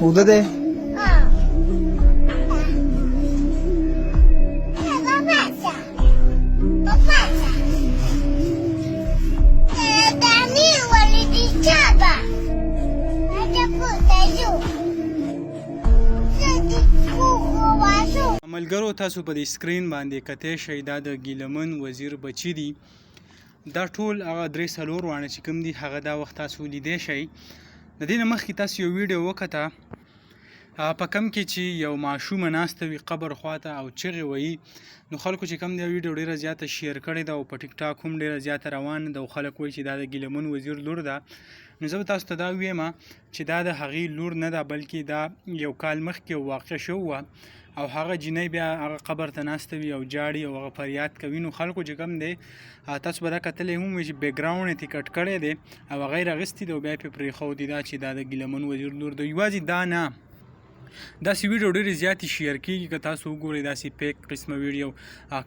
اوده دی ملګرو تاسو په دې سکرین باندې کتئ شئ دا د ګیلمن وزیر بچی دي دا ټول هغه درې څلور واڼه چې کوم دي هغه دا وخت تاسو لیدی شئ د دې نه مخکې تاسو یو ویډیو وکته په کم کې چې یو ماشومه ناسته وي قبر خواته او چغې وهي نو خلکو چې کوم دی ویډیو ډېره زیاته شیر کړې ده او په ټیک ټاک هم ډېره زیاته روانه ده او خلک وایي چې دا د ګیلمن وزیر لور ده نو زه به تاسو ته دا ویم چې دا د هغې لور نه ده بلکې دا یو کال مخکې واقع شوی وه او هغه جینۍ بیا هغه قبر ته ناسته وي او جاړي او هغه فریاد کوي نو خلکو چې کوم دی تاسو به دا کتلی هم وي چې بیکګراونډ یې کټ کړی دی او هغه یې راغوستی دی او بیا یې پرې پرېښودي دا چې دا د ګیلمن وزیر لور ده یوازې دا نه داسې ویډیو ډېرې زیاتې شیر کېږي که تاسو وګورئ داسې پیک قسمه ویډیو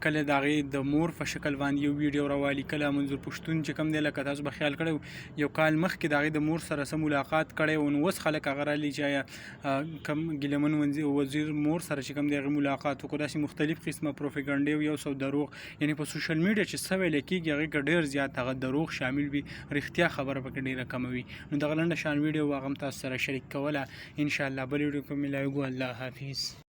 کله د هغې د مور په شکل باندې یو ویډیو راوالي کله منظور پښتون چې کوم دی لکه تاسو به خیال کړی یو کال مخکې د هغې د مور سره څه ملاقات کړی و نو اوس خلک هغه رالي چې آیا کوم ګیلمن وزیر مور سره چې کوم دی هغې ملاقات وکړو داسې مختلف قسمه پروپیګنډې او یو څو دروغ یعنې په سوشل میډیا چې څه ویلی کېږي هغې کې ډېر زیات هغه دروغ شامل وي رښتیا خبره پکې ډېره کمه وي نو دغه لنډه شان ویډیو هغه هم تاسو سره شریک کوله انشاءالله بل ویډیو کې ملاویږو الله حافظ